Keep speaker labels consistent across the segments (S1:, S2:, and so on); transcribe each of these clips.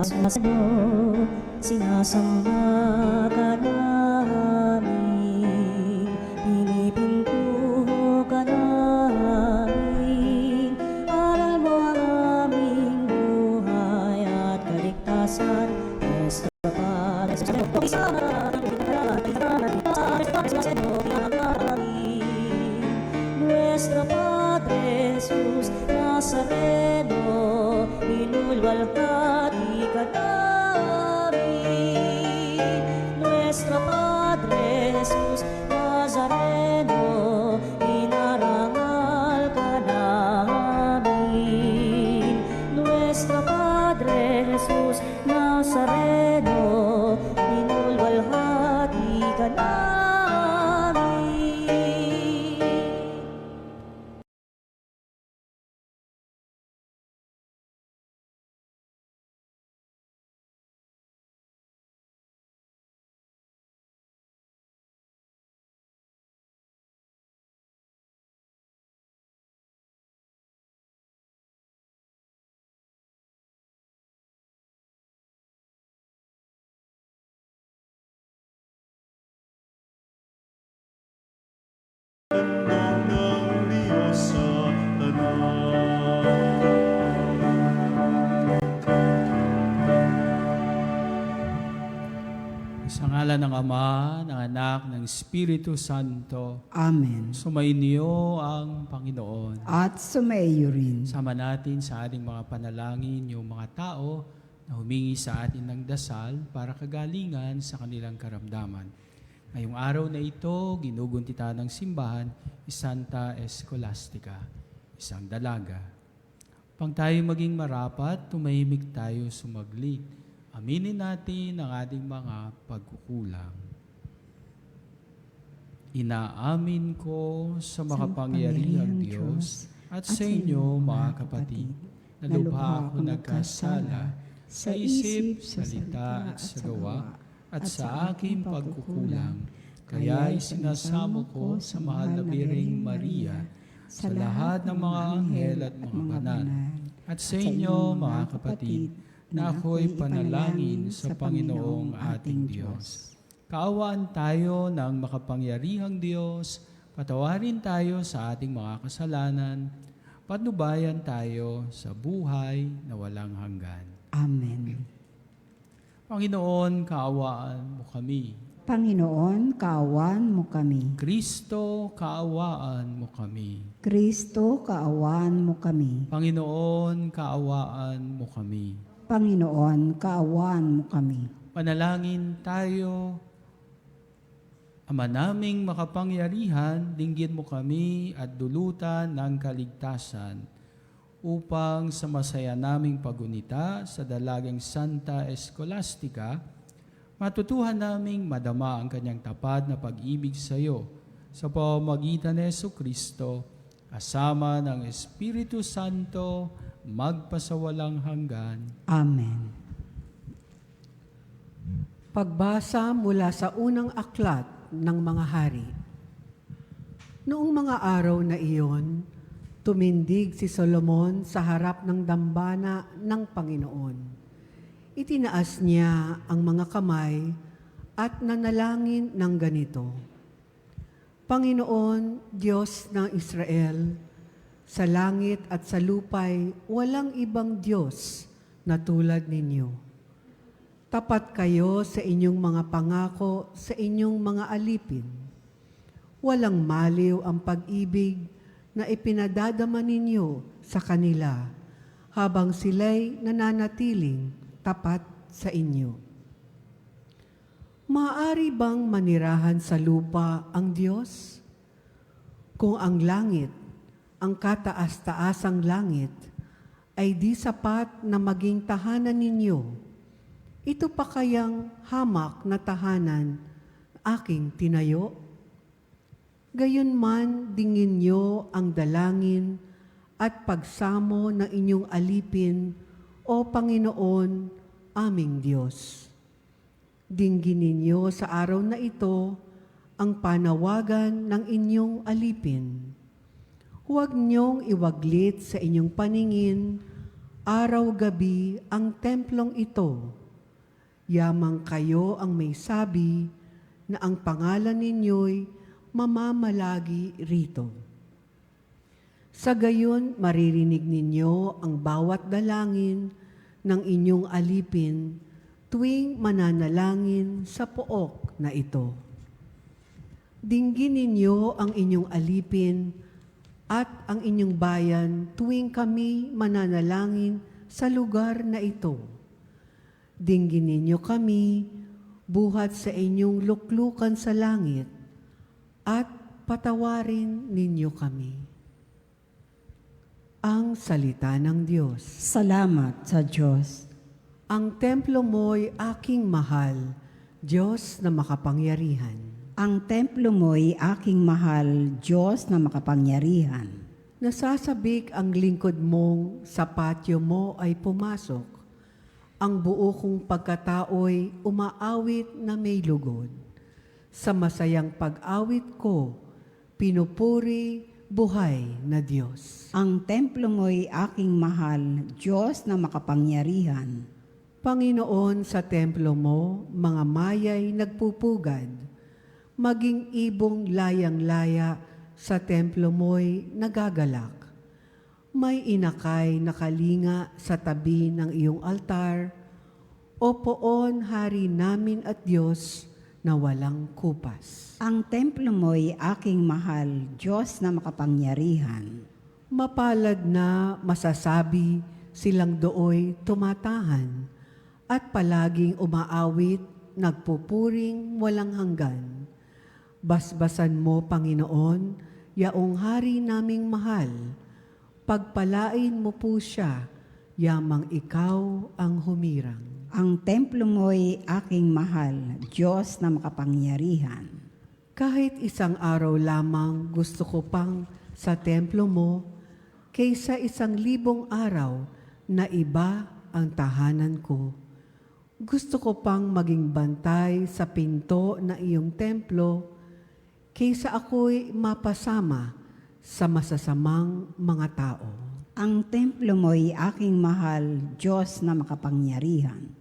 S1: sumasalo, sinasamba ka namin, pinipintuho ka namin, aral mo ang aming buhay at kaligtasan. Nuestro Padre, Nuestro Padre Jesus Nazareno, inulwalhati ka namin. Nuestro Padre Jesus Nazareno, inarangal ka namin. Nuestro Padre Jesus Nazareno, inulwalhati ka namin.
S2: Sa ngalan ng Ama, ng Anak, ng Espiritu Santo.
S3: Amen.
S2: Sumainyo ang Panginoon.
S3: At sumaiyo rin.
S2: Sama natin sa ating mga panalangin yung mga tao na humingi sa atin ng dasal para kagalingan sa kanilang karamdaman. Ngayong araw na ito, ginugunita ng simbahan is Santa Escolastica, isang dalaga. Pang tayo maging marapat, tumahimik tayo sumaglit. Aminin natin ang ating mga pagkukulang. Inaamin ko sa makapangyarihang Diyos at sa inyo, mga kapatid, na lubha ako nagkasala sa isip, salita at sa gawa at sa aking pagkukulang. Kaya isinasamo ko sa mahal na Birheng Maria, sa lahat ng mga anghel at mga banal, at sa inyo, mga kapatid, na ako'y panalangin sa Panginoong ating Diyos. Kaawaan tayo ng makapangyarihang Diyos, patawarin tayo sa ating mga kasalanan, patnubayan tayo sa buhay na walang hanggan.
S3: Amen.
S2: Panginoon, kaawaan mo kami.
S3: Panginoon, kaawaan mo kami.
S2: Kristo, kaawaan mo kami.
S3: Kristo, kaawaan mo kami.
S2: Panginoon, kaawaan mo kami.
S3: Panginoon, kaawaan mo kami.
S2: Panalangin tayo. Ama naming makapangyarihan, dinggin mo kami at dulutan ng kaligtasan upang sa masaya naming pagunita sa dalagang Santa Escolastica, matutuhan naming madama ang kanyang tapat na pag-ibig sa iyo sa pamamagitan ni Jesucristo, kasama ng Espiritu Santo, magpasawalang hanggan.
S3: Amen.
S4: Pagbasa mula sa unang aklat ng mga hari. Noong mga araw na iyon, tumindig si Solomon sa harap ng dambana ng Panginoon. Itinaas niya ang mga kamay at nanalangin ng ganito: Panginoon, Diyos ng Israel, sa langit at sa lupay, walang ibang Diyos na tulad ninyo. Tapat kayo sa inyong mga pangako, sa inyong mga alipin. Walang maliw ang pag-ibig na ipinadadama ninyo sa kanila habang sila'y nananatiling tapat sa inyo. Maaari bang manirahan sa lupa ang Diyos? Kung ang langit, ang kataas-taasang langit, ay di sapat na maging tahanan ninyo, ito pa kayang hamak na tahanan aking tinayo? Gayunman dingin niyo ang dalangin at pagsamo ng inyong alipin, O Panginoon, aming Diyos. Dinggin ninyo sa araw na ito ang panawagan ng inyong alipin. Huwag niyong iwaglit sa inyong paningin araw-gabi ang templong ito. Yamang kayo ang may sabi na ang pangalan ninyo'y mamamalagi rito. Sa gayon, maririnig ninyo ang bawat dalangin ng inyong alipin tuwing mananalangin sa pook na ito. Dinggin ninyo ang inyong alipin at ang inyong bayan tuwing kami mananalangin sa lugar na ito. Dinggin ninyo kami buhat sa inyong luklukan sa langit at patawarin ninyo kami. Ang salita ng Diyos.
S3: Salamat sa Diyos.
S4: Ang templo mo'y aking mahal, Diyos na makapangyarihan.
S3: Ang templo mo'y aking mahal, Diyos na makapangyarihan.
S4: Nasasabik ang lingkod mong sa patio mo ay pumasok. Ang buo kong pagkatao'y umaawit na may lugod. Sa masayang pag-awit ko, pinupuri buhay na Diyos.
S3: Ang templo mo'y aking mahal, Diyos na makapangyarihan.
S4: Panginoon, sa templo mo, mga mayay nagpupugad. Maging ibong layang-laya sa templo mo'y nagagalak. May inakay na kalinga sa tabi ng iyong altar, o poon hari namin at Diyos na walang kupas.
S3: Ang templo mo'y aking mahal, Diyos na makapangyarihan.
S4: Mapalad na masasabi silang dooy tumatahan, at palaging umaawit, nagpupuring walang hanggan. Basbasan mo, Panginoon, yaong hari naming mahal. Pagpalain mo po siya, yamang ikaw ang humirang.
S3: Ang templo mo'y aking mahal, Diyos na makapangyarihan.
S4: Kahit isang araw lamang gusto ko pang sa templo mo, kaysa 1,000 araw na iba ang tahanan ko. Gusto ko pang maging bantay sa pinto na iyong templo, kaysa ako'y mapasama sa masasamang mga tao.
S3: Ang templo mo'y aking mahal, Diyos na makapangyarihan.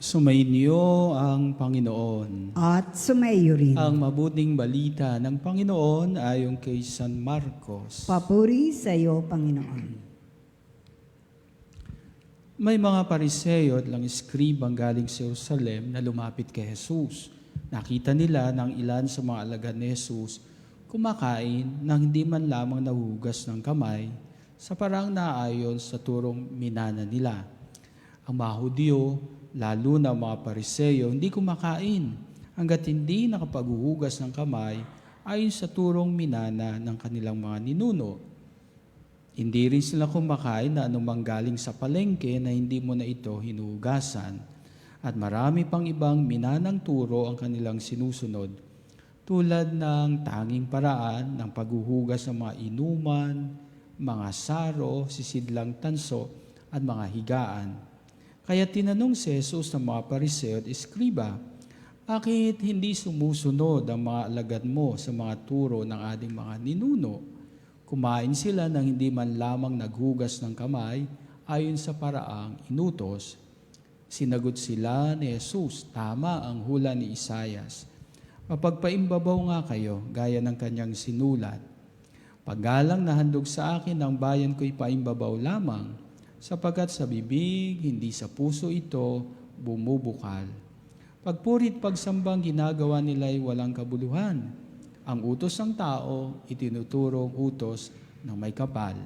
S2: Sumainyo ang Panginoon.
S3: At sumayo rin.
S2: Ang mabuting balita ng Panginoon ayon kay San Marcos.
S3: Papuri sa iyo, Panginoon.
S2: May mga Pariseo at lang eskribang galing sa Jerusalem na lumapit kay Jesus. Nakita nila ng ilan sa mga alagad ni Jesus kumakain nang hindi man lamang nahuhugas ng kamay sa parang naayon sa turong minana nila. Ang mga Hudyo, lalo na mga Pariseo, hindi kumakain hanggat hindi nakapaghuhugas ng kamay ayon sa turong minana ng kanilang mga ninuno. Hindi rin sila kumakain na anumang galing sa palengke na hindi mo na ito hinuhugasan. At marami pang ibang minanang turo ang kanilang sinusunod, tulad ng tanging paraan ng paghuhugas ng mga inuman, mga saro, sisidlang tanso, at mga higaan. Kaya tinanong si Jesus ng mga Pariseo at Eskriba, bakit hindi sumusunod ang mga alagad mo sa mga turo ng ating mga ninuno? Kumain sila nang hindi man lamang naghugas ng kamay ayon sa paraang inutos. Sinagot sila ni Jesus, tama ang hula ni Isaias. Mapagpaimbabaw nga kayo, gaya ng kanyang sinulat. Paggalang na handog sa akin ang bayan ko'y paimbabaw lamang, sapagkat sa bibig, hindi sa puso ito bumubukal. Pagpurit pagsambang ginagawa nila'y walang kabuluhan. Ang utos ng tao, itinuturong utos ng may kapal.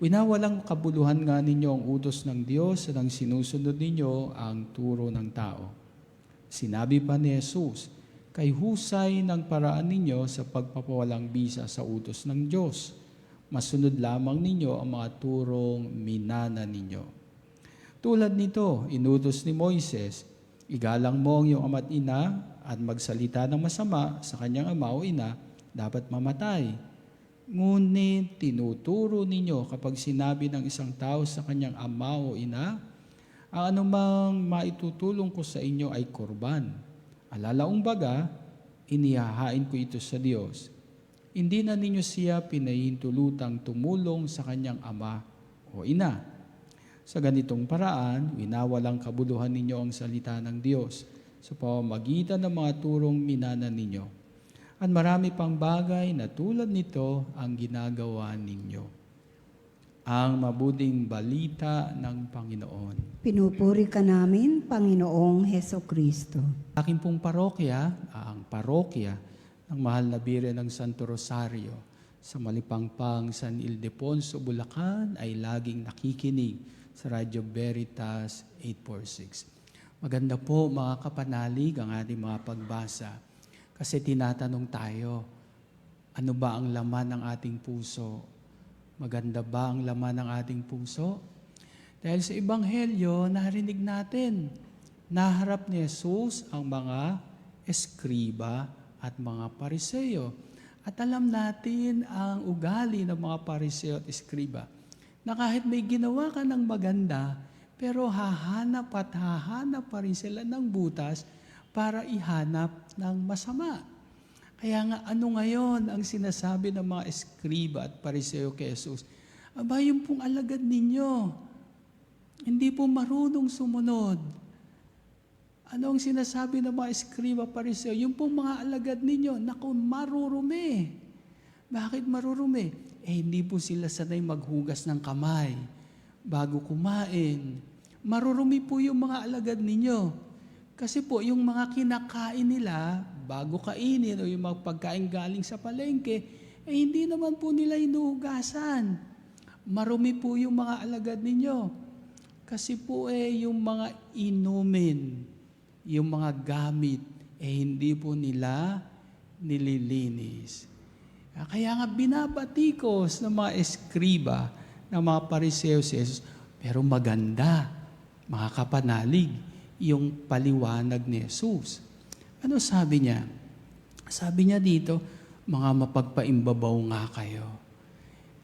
S2: Winawalang kabuluhan nga ninyo ang utos ng Diyos at ang sinusunod ninyo ang turo ng tao. Sinabi pa ni Jesus, kay husay ng paraan ninyo sa pagpapawalang bisa sa utos ng Diyos. Masunod lamang ninyo ang mga turong minana ninyo. Tulad nito, inutos ni Moises, igalang mo ang iyong ama't ina at magsalita ng masama sa kanyang ama o ina, dapat mamatay. Ngunit tinuturo ninyo kapag sinabi ng isang tao sa kanyang ama o ina, ang anumang maitutulong ko sa inyo ay korban. Alalaong baga, inihahain ko ito sa Diyos. Hindi na ninyo siya pinahintulutang tumulong sa kanyang ama o ina. Sa ganitong paraan, winawalang kabuluhan ninyo ang salita ng Diyos sa pamamagitan ng mga turong minana ninyo. At marami pang bagay na tulad nito ang ginagawa ninyo. Ang mabuting balita ng Panginoon.
S3: Pinupuri ka namin, Panginoong Heso Kristo.
S2: Aking pong parokya, ang parokya ng Mahal na Birhen ng Santo Rosario sa Malipangpang, San Ildefonso, Bulacan ay laging nakikinig sa Radyo Veritas 846. Maganda po mga kapanalig ang ating mga pagbasa kasi tinatanong tayo, ano ba ang laman ng ating puso? Maganda ba ang laman ng ating puso? Dahil sa Ebanghelyo, narinig natin, naharap ni Jesus ang mga eskriba at mga Pariseo. At alam natin ang ugali ng mga Pariseo at eskriba, na kahit may ginawa ka ng maganda, pero hahanap pa rin sila ng butas para ihanap ng masama. Kaya nga, ano ngayon ang sinasabi ng mga eskriba at Pariseo kay Jesus? Aba, yung pong alagad ninyo, hindi po marunong sumunod. Ano ang sinasabi ng mga eskriba at Pariseo? Yung pong mga alagad ninyo, naku, marurumi. Bakit marurumi? Hindi po sila sanay maghugas ng kamay bago kumain. Marurumi po yung mga alagad ninyo. Kasi po, yung mga kinakain nila, bago kainin o yung mga pagkain galing sa palengke, hindi naman po nila inuhugasan. Marumi po yung mga alagad ninyo. Kasi po yung mga inumin, yung mga gamit, hindi po nila nililinis. Kaya nga binabatikos ng mga eskriba, ng mga Pariseo si Jesus, pero maganda, mga kapanalig, yung paliwanag ni Jesus. Ano sabi niya? Sabi niya dito, mga mapagpaimbabaw nga kayo.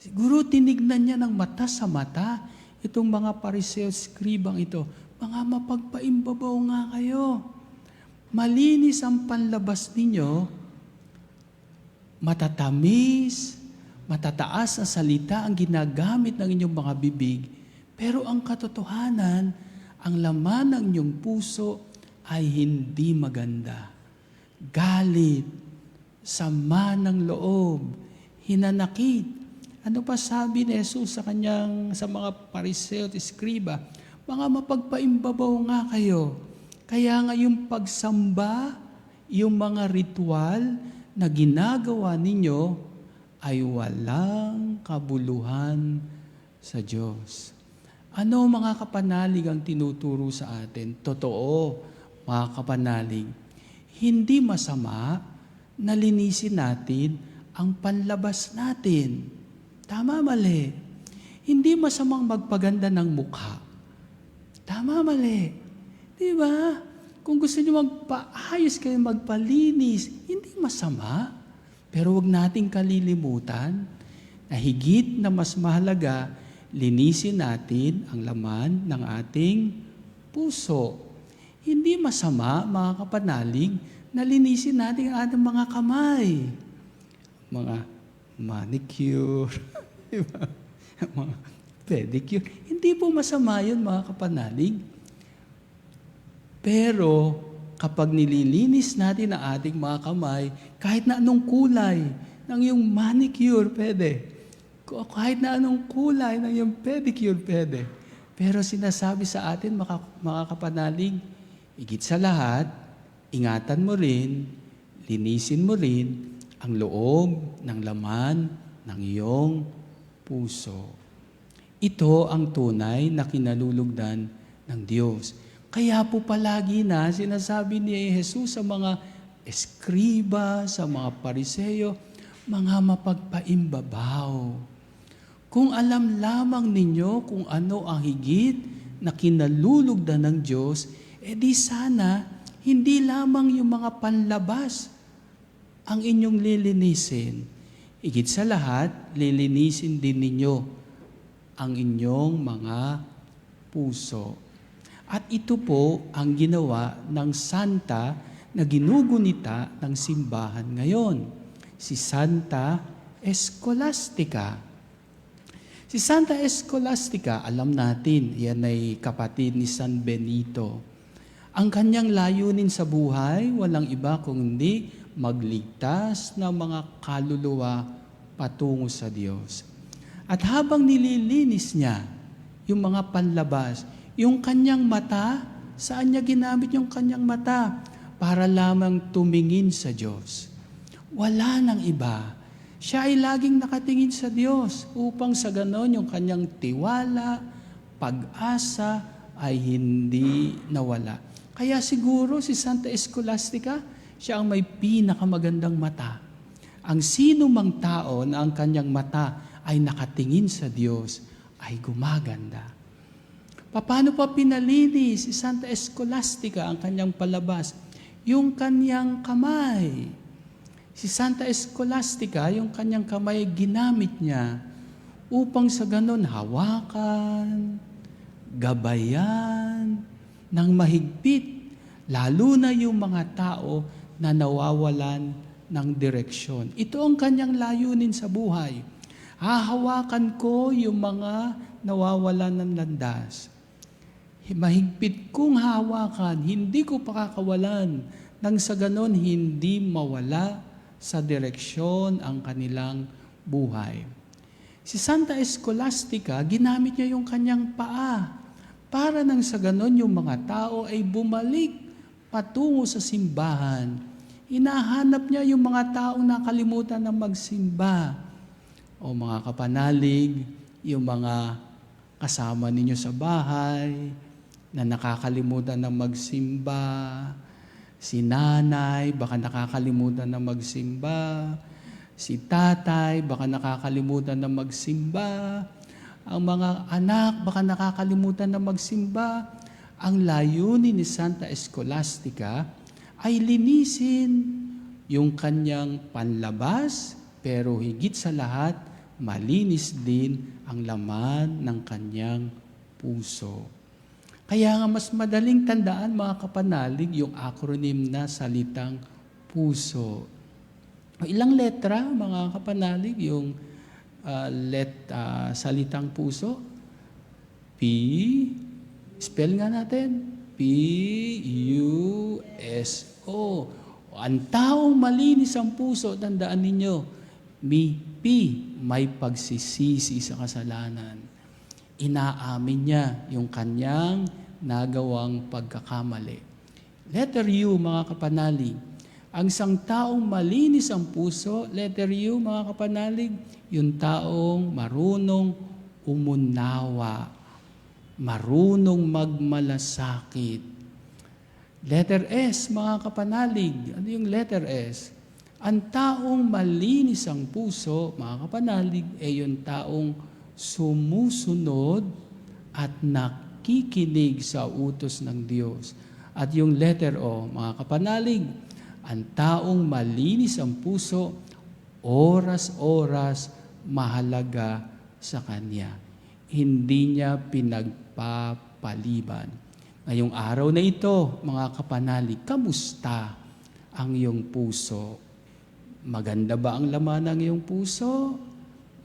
S2: Siguro tinignan niya ng mata sa mata itong mga Pariseo, skribang ito. Mga mapagpaimbabaw nga kayo. Malinis ang panlabas ninyo, matatamis, matataas na salita ang ginagamit ng inyong mga bibig, pero ang katotohanan, ang laman ng inyong puso ay hindi maganda. Galit, sama ng loob, hinanakit. Ano pa sabi ni Jesus sa mga Pariseo at eskriba? Mga mapagpaimbabaw nga kayo. Kaya nga yung pagsamba, yung mga ritual na ginagawa ninyo ay walang kabuluhan sa Diyos. Ano mga kapanalig ang tinuturo sa atin? Totoo, mga kapanalig. Hindi masama na linisin natin ang panlabas natin. Tama, mali. Hindi masamang magpaganda ng mukha. Tama, mali. Di ba? Kung gusto niyo magpaayos kayo, magpalinis, hindi masama. Pero wag nating kalilimutan na higit na mas mahalaga, linisin natin ang laman ng ating puso. Hindi masama, mga kapanalig, na linisin natin ang ating mga kamay. Mga manicure, diba? Mga pedicure. Hindi po masama yun, mga kapanalig. Pero kapag nililinis natin ang ating mga kamay, kahit na anong kulay ng iyong manicure, pwede. Kahit na anong kulay ng iyong pedicure, pwede. Pero sinasabi sa atin, mga kapanalig, higit sa lahat, ingatan mo rin, linisin mo rin ang loob ng laman ng iyong puso. Ito ang tunay na kinalulugdan ng Diyos. Kaya po palagi na sinasabi ni Jesus sa mga eskriba, sa mga Pariseo, mga mapagpaimbabaw. Kung alam lamang ninyo kung ano ang higit na kinalulugdan ng Diyos, di sana hindi lamang yung mga panlabas ang inyong lilinisin. Higit sa lahat, lilinisin din ninyo ang inyong mga puso. At ito po ang ginawa ng santa na ginugunita ng simbahan ngayon, si Santa Escolastica. Si Santa Escolastica, alam natin, yan ay kapatid ni San Benito. Ang kanyang layunin sa buhay, walang iba kundi magligtas ng mga kaluluwa patungo sa Diyos. At habang nililinis niya yung mga panlabas, yung kanyang mata, saan niya ginamit yung kanyang mata? Para lamang tumingin sa Diyos. Wala nang iba. Siya ay laging nakatingin sa Diyos upang sa ganon yung kanyang tiwala, pag-asa ay hindi nawala. Kaya siguro si Santa Escolastica, siya ang may pinakamagandang mata. Ang sino mang tao na ang kanyang mata ay nakatingin sa Diyos ay gumaganda. Paano pa pinalinis si Santa Escolastica ang kanyang palabas? Yung kanyang kamay. Si Santa Escolastica, yung kanyang kamay ginamit niya upang sa ganon hawakan, gabayan, ng mahigpit, lalo na yung mga tao na nawawalan ng direksyon. Ito ang kanyang layunin sa buhay. Hahawakan ko yung mga nawawalan ng landas. Mahigpit kong hawakan, hindi ko pakakawalan nang sa ganon hindi mawala sa direksyon ang kanilang buhay. Si Santa Escolastica, ginamit niya yung kanyang paa para nang sa ganon yung mga tao ay bumalik patungo sa simbahan. Hinahanap niya yung mga taong nakalimutan na magsimba. O mga kapanalig, yung mga kasama ninyo sa bahay na nakakalimutan na magsimba. Si nanay, baka nakakalimutan na magsimba. Si tatay, baka nakakalimutan na magsimba. Ang mga anak, baka nakakalimutan na magsimba. Ang layunin ni Santa Escolastica ay linisin yung kanyang panlabas, pero higit sa lahat, malinis din ang laman ng kanyang puso. Kaya nga mas madaling tandaan mga kapanalig yung acronym na salitang puso. Ilang letra mga kapanalig yung salitang puso? P, spell nga natin, P-U-S-O. Ang taong malinis ang puso, tandaan ninyo, may pagsisisi sa kasalanan. Inaamin niya yung kanyang nagawang pagkakamali. Letter U, mga kapanalig. Ang isang taong malinis ang puso, letter U, mga kapanalig, yung taong marunong umunawa, marunong magmalasakit. Letter S, mga kapanalig. Ano yung letter S? Ang taong malinis ang puso, mga kapanalig, ay yung taong sumusunod at nakikinig sa utos ng Diyos. At yung letter O, mga kapanalig, ang taong malinis ang puso, oras-oras mahalaga sa Kanya. Hindi niya pinagpapaliban. Ngayong araw na ito, mga kapanalig, kamusta ang iyong puso? Maganda ba ang laman ng iyong puso?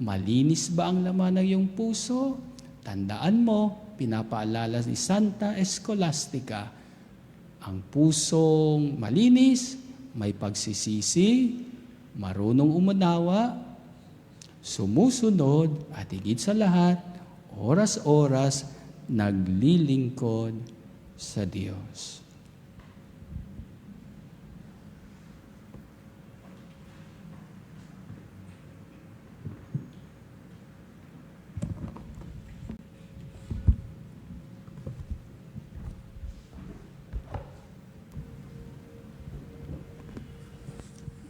S2: Malinis ba ang laman ng iyong puso? Tandaan mo, pinapaalala ni Santa Escolastica, ang pusong malinis, may pagsisisi, marunong umunawa, sumusunod, at higit sa lahat, oras-oras naglilingkod sa Diyos.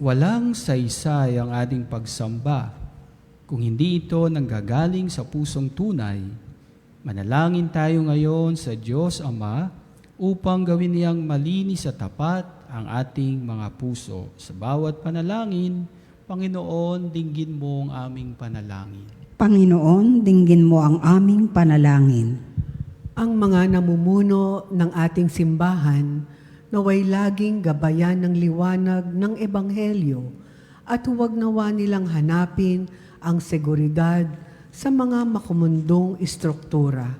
S2: Walang saysay ang ating pagsamba kung hindi ito nanggagaling sa pusong tunay Manalangin tayo ngayon sa Diyos Ama upang gawin niyang malinis at tapat ang ating mga puso. Sa bawat panalangin, Panginoon, dinggin mo ang aming panalangin.
S3: Panginoon, dinggin mo ang aming panalangin.
S4: Ang mga namumuno ng ating simbahan naway laging gabayan ng liwanag ng Ebanghelyo at huwag nawa nilang hanapin ang seguridad sa mga makumundong istruktura.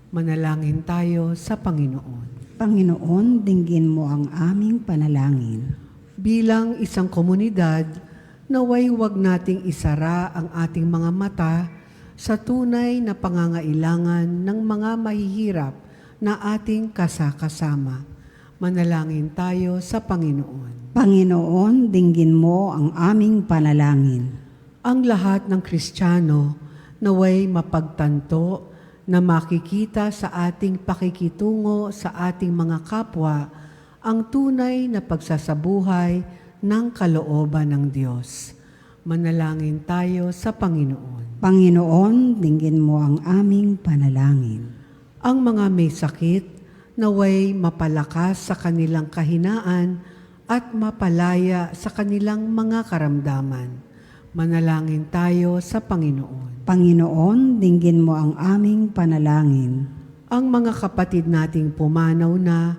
S4: Manalangin tayo sa Panginoon.
S3: Panginoon, dinggin mo ang aming panalangin.
S4: Bilang isang komunidad, naway huwag nating isara ang ating mga mata sa tunay na pangangailangan ng mga mahihirap na ating kasakasama. Manalangin tayo sa Panginoon.
S3: Panginoon, dinggin mo ang aming panalangin.
S4: Ang lahat ng Kristiyano naway mapagtanto na makikita sa ating pakikitungo sa ating mga kapwa ang tunay na pagsasabuhay ng kalooban ng Diyos. Manalangin tayo sa Panginoon.
S3: Panginoon, dinggin mo ang aming panalangin.
S4: Ang mga may sakit naway mapalakas sa kanilang kahinaan at mapalaya sa kanilang mga karamdaman. Manalangin tayo sa Panginoon.
S3: Panginoon, dinggin mo ang aming panalangin.
S4: Ang mga kapatid nating pumanaw na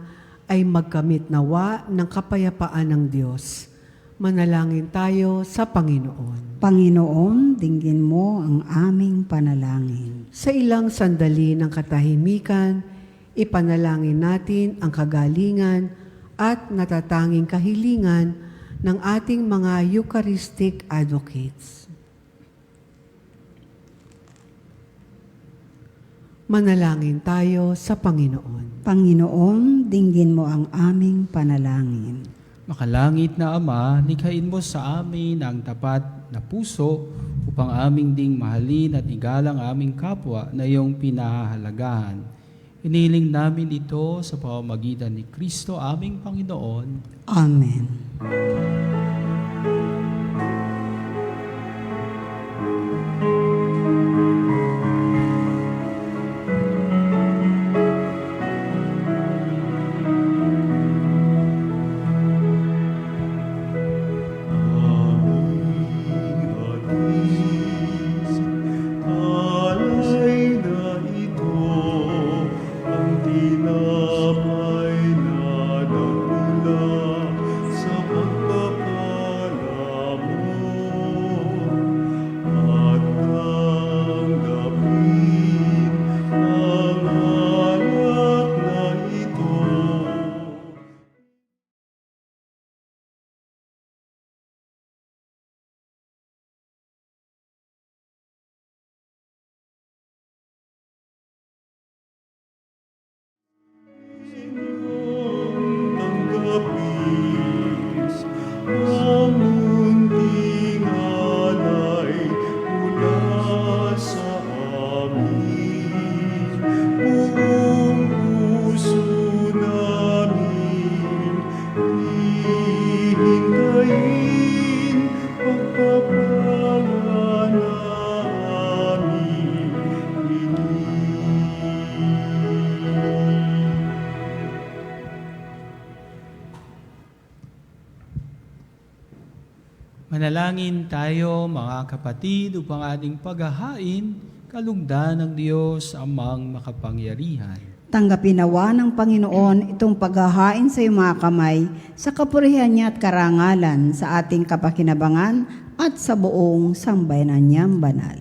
S4: ay magkamit nawa ng kapayapaan ng Diyos. Manalangin tayo sa Panginoon.
S3: Panginoon, dinggin mo ang aming panalangin.
S4: Sa ilang sandali ng katahimikan, ipanalangin natin ang kagalingan at natatanging kahilingan ng ating mga Eucharistic advocates. Manalangin tayo sa Panginoon.
S3: Panginoon, dinggin mo ang aming panalangin.
S2: Makalangit na Ama, likhain mo sa amin ang tapat na puso upang aming ding mahalin at igalang aming kapwa na iyong pinahahalagahan. Iniling namin ito sa pamamagitan ni Kristo aming Panginoon.
S3: Amen.
S2: Manalangin tayo mga kapatid upang ating paghahain kalugdan ng Diyos amang makapangyarihan.
S3: Tanggapin nawa ng Panginoon itong paghahain sa iyong mga kamay sa kapurihan niya at karangalan sa ating kapakinabangan at sa buong sambayanan niyang banal.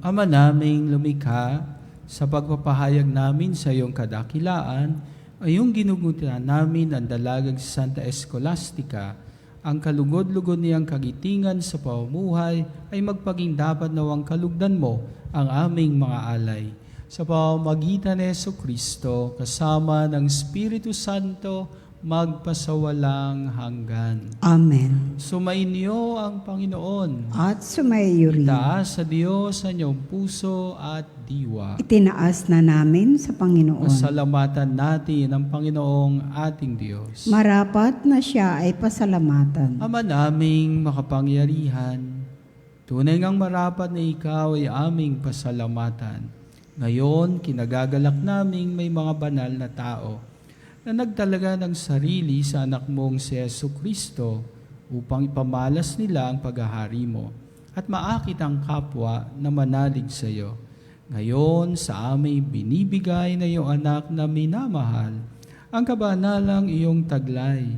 S2: Ama naming lumikha, sa pagpapahayag namin sa iyong kadakilaan, ay iyong ginuguntihan namin ang dalagang si Santa Escolastica. Ang kalugod-lugod niyang kagitingan sa pamumuhay ay magpaging dapat nawang kalugdan mo ang aming mga alay. Sa pamamagitan ni Jesucristo, kasama ng Espiritu Santo, magpasawalang hanggan.
S3: Amen.
S2: Sumainyo ang Panginoon.
S3: At sumaiyo rin.
S2: Itaas sa Diyos sa inyong puso at diwa.
S3: Itinaas na namin sa Panginoon.
S2: Pasalamatan natin ang Panginoong ating Diyos.
S3: Marapat na siya ay pasalamatan.
S2: Ama naming makapangyarihan, tunay ngang marapat na ikaw ay aming pasalamatan. Ngayon, kinagagalak naming may mga banal na tao na nagtalaga ng sarili sa anak mong si Jesucristo upang ipamalas nila ang paghahari mo at maakit ang kapwa na manalig sa iyo. Ngayon, sa aming binibigay na iyong anak na minamahal, ang kabanalang iyong taglay,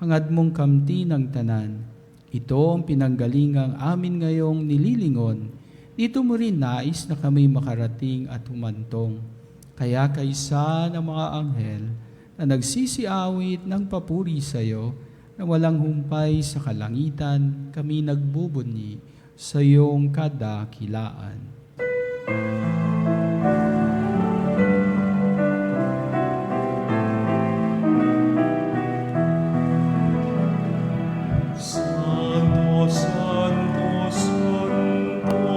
S2: hangad mong kamti ng tanan. Ito ang pinanggalingang amin ngayong nililingon. Dito mo rin nais na kami makarating at humantong. Kaya kaysa ng mga anghel na nagsisiawit ng papuri sa iyo, na walang humpay sa kalangitan, kami nagbubunyi sa iyong kadakilaan.
S5: Santo, Santo, Santo,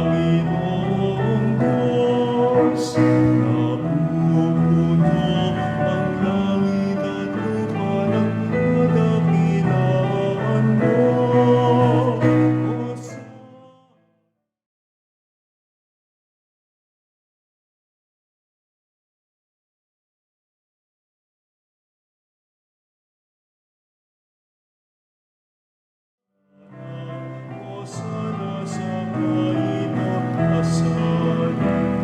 S5: Panginoong Diyos, napupuno ang langit at lupa ng kadakilaan mo. Hosana sa kaitaasan,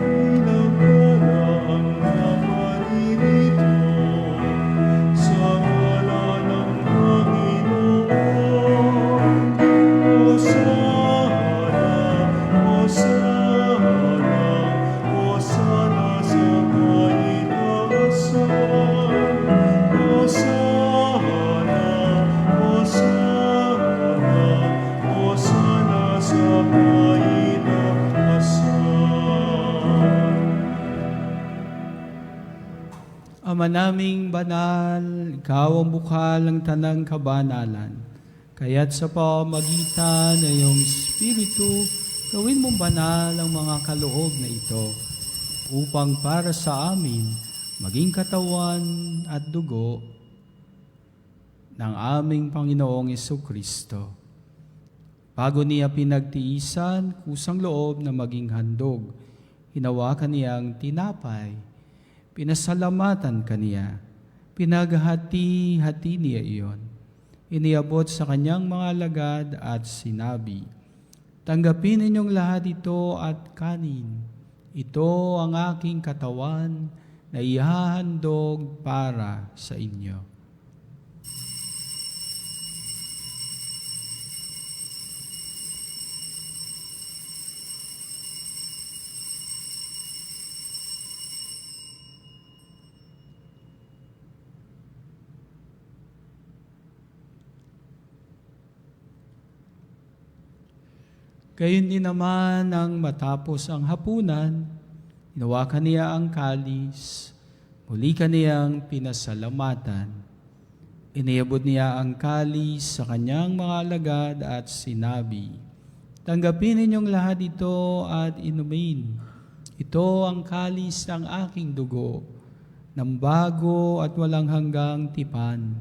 S5: pinagkaraang naparirito, sa ngalan ng Panginoon. Hosana, Hosana, Hosana sa kaitaasan. Hosana, Hosana, Hosana sa kaitaasan.
S2: Ama naming banal, ikaw ang bukal ng tanang kabanalan. Kaya't sa pamamagitan ng iyong Espiritu, gawin mong banal ang mga kaloob na ito, upang para sa amin maging katawan at dugo ng aming Panginoong Jesucristo. Bago niya pinagtiisan, kusang loob na maging handog, hinawakan niyang tinapay, pinasalamatan kaniya, pinaghati-hati niya iyon. Iniabot sa kanyang mga alagad at sinabi, "Tanggapin ninyong lahat ito at kanin. Ito ang aking katawan na ihahandog para sa inyo." Gayon din naman nang matapos ang hapunan, hinawakan niya ang kalis, muli kaniyang pinasalamatan. Iniabot niya ang kalis sa kanyang mga alagad at sinabi, "Tanggapin ninyong lahat ito at inumin. Ito ang kalis ng aking dugo, ng bago at walang hanggang tipan.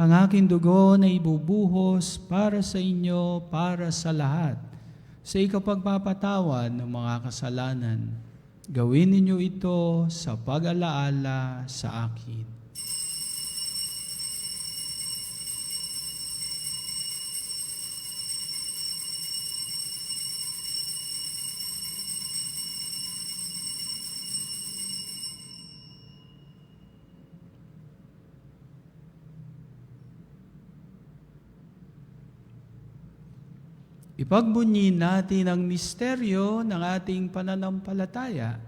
S2: Ang aking dugo na ibubuhos para sa inyo, para sa lahat, sa ikapagpapatawad ng mga kasalanan. Gawin ninyo ito sa pag-alaala sa akin." Ipagbunyin natin ang misteryo ng ating pananampalataya.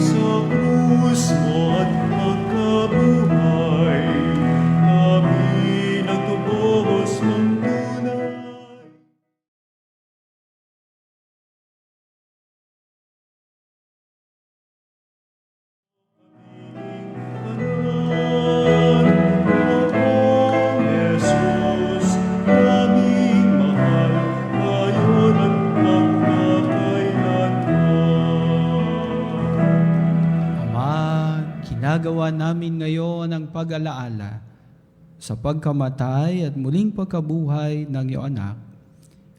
S5: Sa krus mo at pagkabuhay, kami nagbubuhos ng tunay. Jesus, aming mahal, ngayon at magpakailanman.
S2: Ama, ginagawa namin ngayon ang pag-alaala sa pagkamatay at muling pagkabuhay ng iyong anak.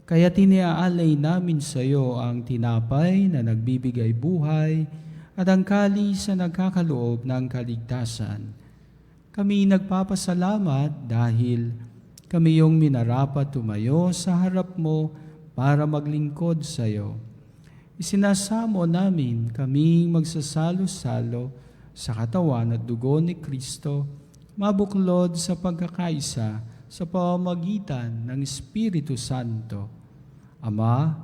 S2: Kaya tiniaalay namin sa iyo ang tinapay na nagbibigay buhay at ang kalis na nagkakaloob ng kaligtasan. Kami nagpapasalamat dahil kami yung minarapat tumayo sa harap mo para maglingkod sa iyo. Isinasamo namin kaming magsasalo-salo sa katawan at dugo ni Kristo, mabuklod sa pagkakaisa sa pamamagitan ng Espiritu Santo. Ama,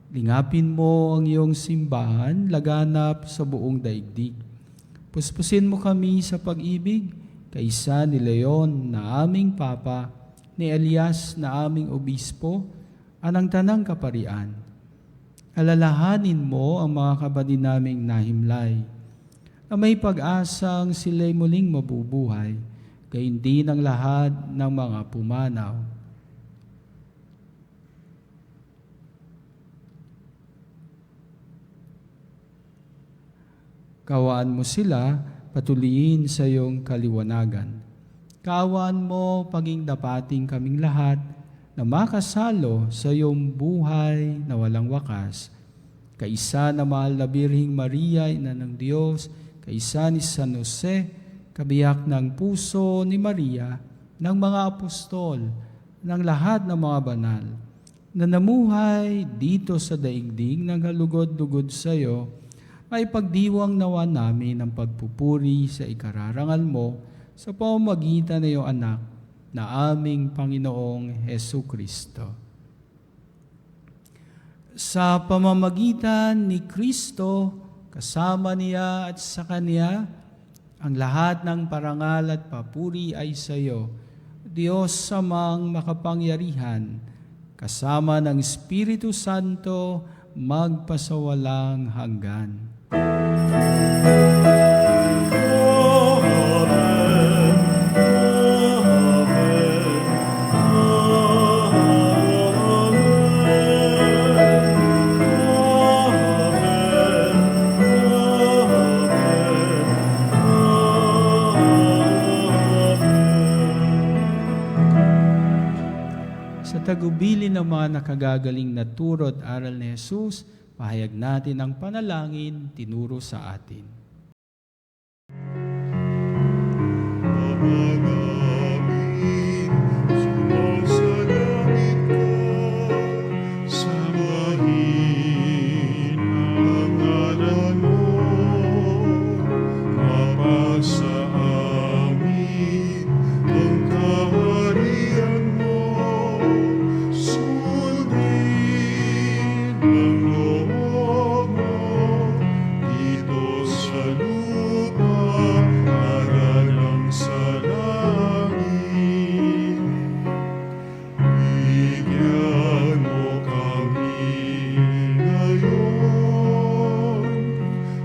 S2: lingapin mo ang iyong simbahan laganap sa buong daigdig. Puspusin mo kami sa pag-ibig, kaisa ni Leon na aming Papa, ni Elias na aming Obispo, anang tanang kaparian. Alalahanin mo ang mga kapatid naming nahimlay, na may pag-asang sila'y muling mabubuhay, gayon din ang lahat ng mga pumanaw. Kawaan mo sila, patuloyin sa iyong kaliwanagan. Kaawaan mo paging dapating kaming lahat na makasalo sa iyong buhay na walang wakas. Kaisa na mahal na Birhing Maria, Ina ng Diyos, kaisa ni San Jose, kabiyak ng puso ni Maria, ng mga apostol, ng lahat ng mga banal, na namuhay dito sa daigdig ng halugod-lugod sa iyo, ay pagdiwang nawa namin ang pagpupuri sa ikararangal mo sa pamamagitan ng iyong anak na aming Panginoong Hesu Kristo. Sa pamamagitan ni Kristo, kasama niya at sa Kanya, ang lahat ng parangal at papuri ay sa iyo, Diyos Amang makapangyarihan, kasama ng Espiritu Santo, magpasawalang hanggan. Sa tagubilin ng mga nakagagaling na turo at aral ni Jesus, pahayag natin ang panalangin tinuro sa atin.
S5: Ama namin, sumasalangit ka, sambahin ang ngalan mo, mapasa amin ang kaharian mo, sundin ang loob mo, dito sa lupa, para lang sa langit. Bigyan mo kami ngayon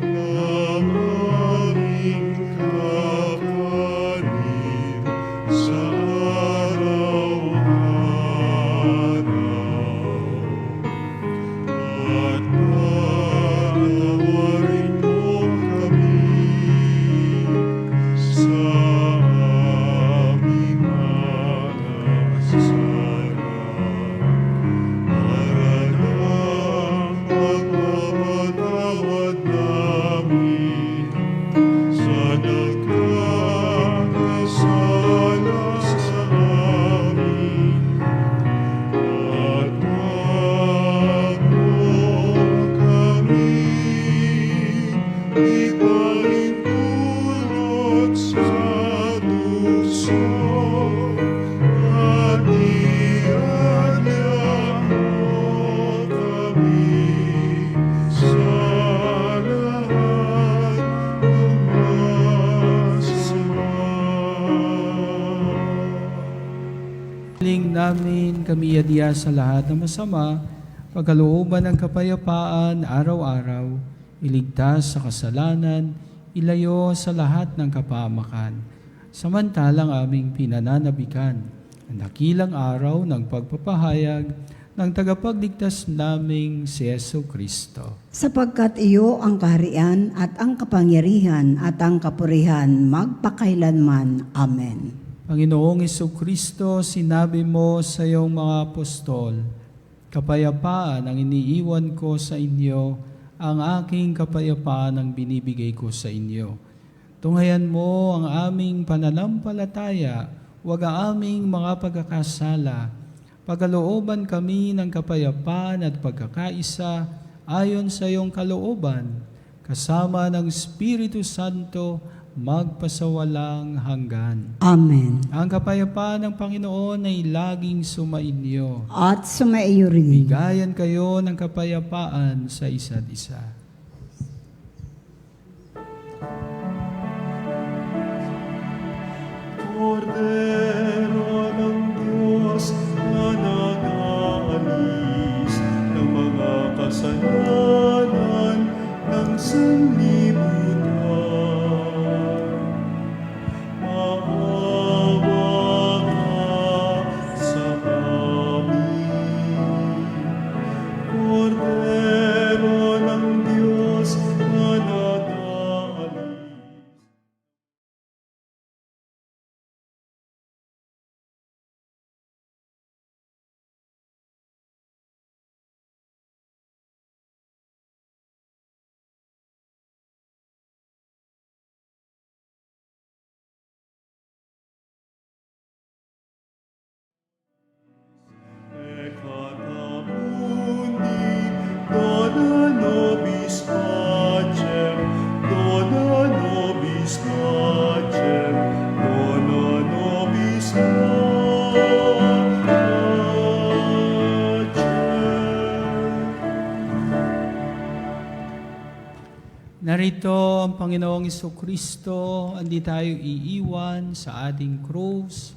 S5: ng aming kapanin sa araw-araw. At patawarin mo kami sa aming mga kasalanan, para ng pagpapatawad namin sa nagkakasala sa amin. At wag mo kami ipahintulot sa tukso, at ianyag mo kami sa lahat ng masama.
S2: Hiling namin kami yadiya sa lahat ng masama, pagkalooban ng kapayapaan araw-araw, iligtas sa kasalanan, ilayo sa lahat ng kapahamakan. Samantalang aming pinananabikan ang dakilang araw ng pagpapahayag ng tagapagligtas naming si Yesu Kristo.
S3: Sapagkat iyo ang kaharian at ang kapangyarihan at ang kapurihan magpakailanman. Amen.
S2: Panginoong Hesu Kristo, sinabi mo sa iyong mga apostol, Kapayapaan ang iniiwan ko sa inyo, ang aking kapayapaan ang binibigay ko sa inyo. Tunghayan mo ang aming pananampalataya, huwag ang aming mga pagkakasala. Pagkalooban kami ng kapayapaan at pagkakaisa ayon sa iyong kalooban, kasama ng Espiritu Santo, magpasawalang hanggan.
S3: Amen.
S2: Ang kapayapaan ng Panginoon ay laging sumainyo.
S3: At sumaiyo rin.
S2: Bigayan kayo ng kapayapaan sa isa't isa.
S5: Kordero ng Diyos na nag-aalis ng mga kasalanan ng sanlibutan. Maawa ka sa amin. Kordero ng Diyos na nag-aalis. Ekatamundi, dona nobis pacem, dona nobis pacem, dona nobis pacem.
S2: Narito ang Panginoong Jesucristo, hindi tayo iiwan sa ating krus,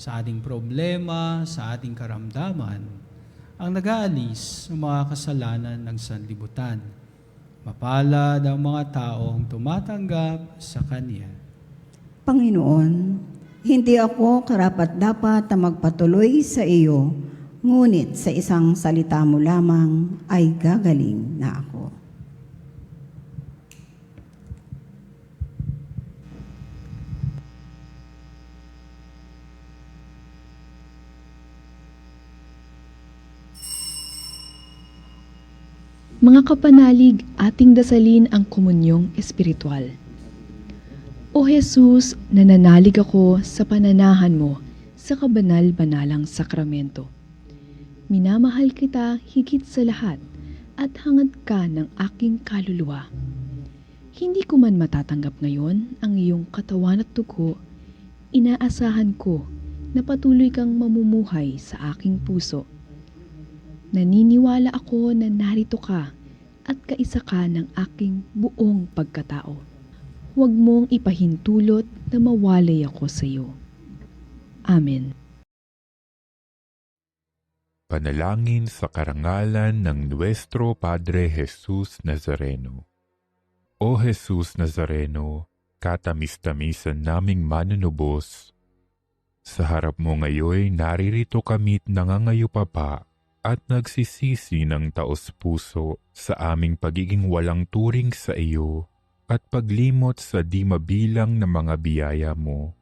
S2: sa ating problema, sa ating karamdaman, ang nag-aalis ng mga kasalanan ng sanlibutan. Mapalad ang mga taong tumatanggap sa Kanya.
S3: Panginoon, hindi ako karapat-dapat na magpatuloy sa iyo, ngunit sa isang salita mo lamang ay gagaling na ako.
S6: Mga kapanalig, ating dasalin ang komunyong espiritual. O Jesus, nananalig ako sa pananahan mo sa kabanal-banalang sakramento. Minamahal kita higit sa lahat at hangad ka ng aking kaluluwa. Hindi ko man matatanggap ngayon ang iyong katawan at dugo, inaasahan ko na patuloy kang mamumuhay sa aking puso. Naniniwala ako na narito ka at kaisa ka ng aking buong pagkatao. Huwag mong ipahintulot na mawalay ako sa iyo. Amen.
S7: Panalangin sa karangalan ng Nuestro Padre Jesus Nazareno. O Jesus Nazareno, katamis-tamisan naming manunubos, sa harap mo ngayon naririto kami't nangangayupapa at nagsisisi ng taos-puso sa aming pagiging walang turing sa iyo at paglimot sa di mabilang na mga biyaya mo,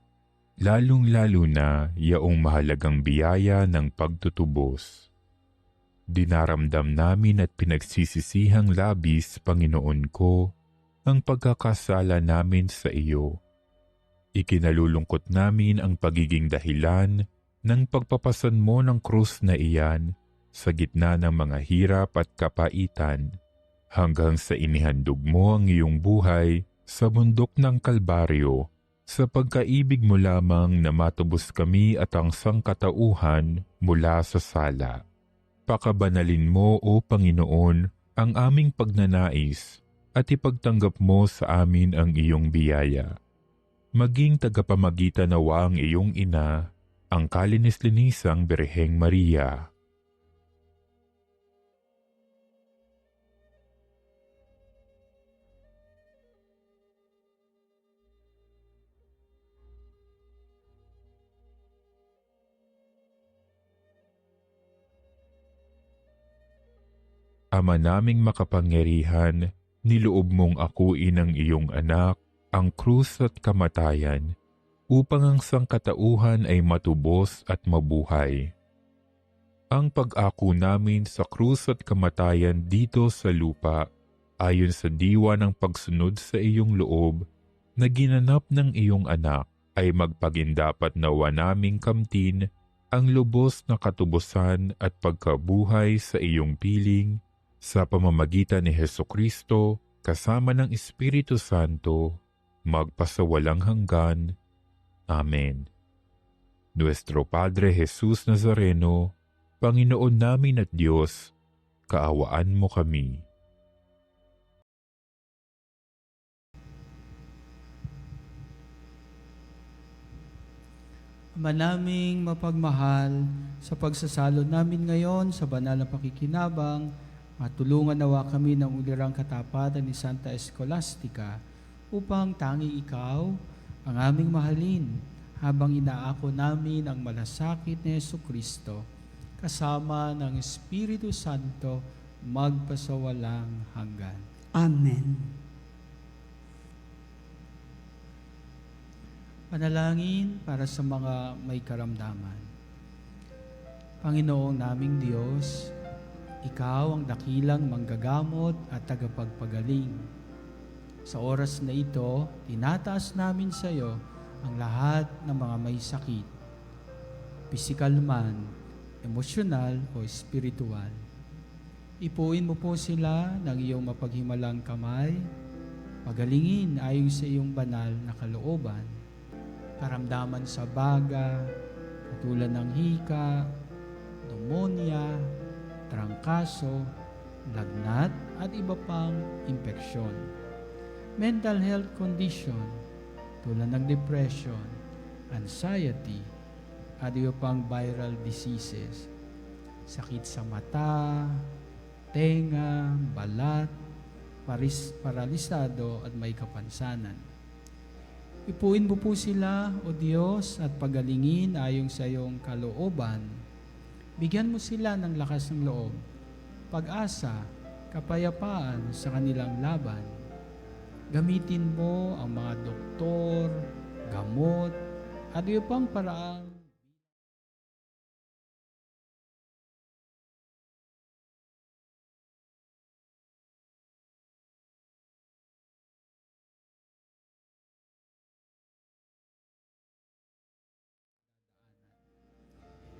S7: lalong-lalo na yaong mahalagang biyaya ng pagtutubos. Dinaramdam namin at pinagsisisihang labis, Panginoon ko, ang pagkakasala namin sa iyo. Ikinalulungkot namin ang pagiging dahilan ng pagpapasan mo ng krus na iyan sa gitna ng mga hirap at kapaitan, hanggang sa inihandog mo ang iyong buhay sa bundok ng Kalbaryo, sa pagkaibig mo lamang na matubos kami at ang sangkatauhan mula sa sala. Pakabanalin mo, O Panginoon, ang aming pagnanais at ipagtanggap mo sa amin ang iyong biyaya. Maging tagapamagitan nawa ang iyong ina, ang kalinis-linisang Birheng Maria. Ama naming makapangyarihan, niloob mong akuin ang iyong anak, ang krus at kamatayan, upang ang sangkatauhan ay matubos at mabuhay. ang pag-ako namin sa krus at kamatayan dito sa lupa, ayon sa diwa ng pagsunod sa iyong loob, na ginanap ng iyong anak, ay magpagindapat nawa naming kamtin ang lubos na katubusan at pagkabuhay sa iyong piling, sa pamamagitan ni Hesukristo, kasama ng Espiritu Santo, magpasawalang hanggan. Amen. Nuestro Padre Jesus Nazareno, Panginoon namin at Diyos, kaawaan mo kami.
S2: Ama naming mapagmahal, sa pagsasalo namin ngayon sa banal na pakikinabang, matulungan nawa kami ng ulirang katapatan ni Santa Escolastica upang tanging ikaw ang aming mahalin habang inaako namin ang malasakit ni Jesucristo kasama ng Espiritu Santo magpasawalang hanggan.
S3: Amen.
S2: Panalangin para sa mga may karamdaman. Panginoong naming Diyos, Ikaw ang dakilang manggagamot at tagapagpagaling. Sa oras na ito, tinataas namin sa iyo ang lahat ng mga may sakit, pisikal man, emosyonal o espiritual. Ipuin mo po sila ng iyong mapaghimalang kamay, pagalingin ayon sa iyong banal na kalooban, karamdaman sa baga, katulad ng hika, pneumonia, trangkaso, lagnat at iba pang impeksyon. Mental health condition tulad ng depression, anxiety, at iba pang viral diseases. Sakit sa mata, tenga, balat, paralisado at may kapansanan. Ipuin mo po sila, O Diyos, at pagalingin ayon sa iyong kalooban. Bigyan mo sila ng lakas ng loob, pag-asa, kapayapaan sa kanilang laban. Gamitin mo ang mga doktor, gamot, at iba pang paraang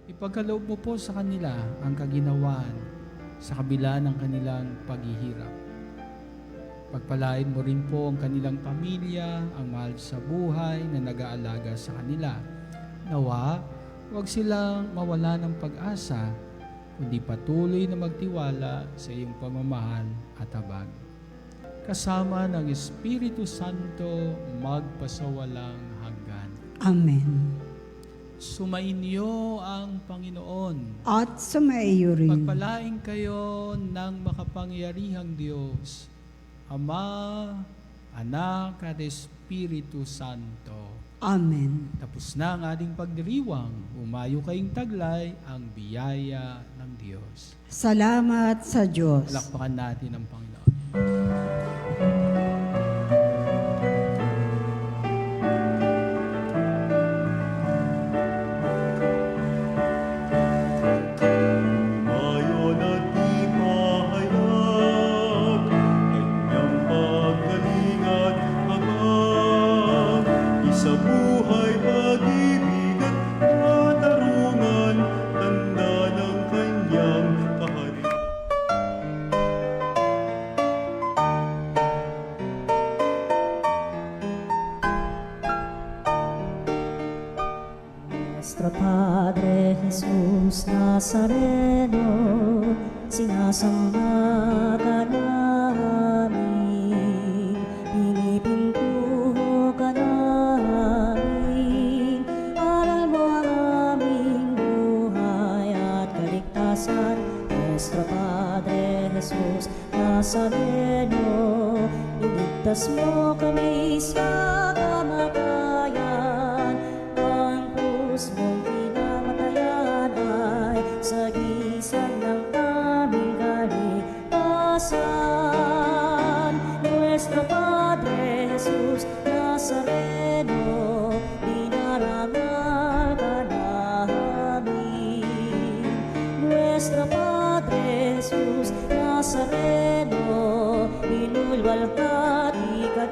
S2: ipagkaloob mo po sa kanila ang kaginawaan sa kabila ng kanilang paghihirap. Pagpalain mo rin po ang kanilang pamilya, ang mahal sa buhay na nag-aalaga sa kanila. Nawa, huwag silang mawala ng pag-asa, kundi patuloy na magtiwala sa iyong pamamahal at habag. Kasama ng Espiritu Santo, magpasawalang hanggan.
S3: Amen.
S2: Sumainyo ang Panginoon.
S3: At sumaiyo rin.
S2: Pagpalain kayo ng makapangyarihang Diyos, Ama, Anak at Espiritu Santo.
S3: Amen.
S2: Tapos na ang ating pagdiriwang. Umayo kayong taglay ang biyaya ng Diyos.
S3: Salamat sa Diyos.
S2: Palakpakan natin ang Panginoon.
S5: Ayon at ipahayag, kanyang paggaling at habag, isa buhay, pag-ibig at katarungan, tanda ng kanyang kaharian.
S1: Nuestro Padre Jesus Nazareno, sinasamba ka namin, pinipintuho ka namin, aral mo ang aming buhay at kaligtasan. Nuestro Padre Jesus Nazareno, iligtas mo kami sa kamatayan, ang krus mong pinamatayan ay sagisag ng aming kaligtasan. Nuestro Padre Jesus Nazareno, dinarangal ka namin. Padre Jesus Nazareno, inulwalhati ka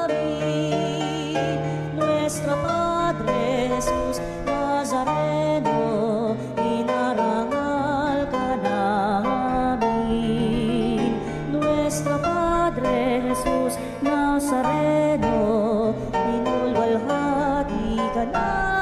S1: namin. Nuestro Padre Jesus Nazareno, inarangal ka namin. Nuestro Padre Jesus Nazareno, inulwalhati ka namin.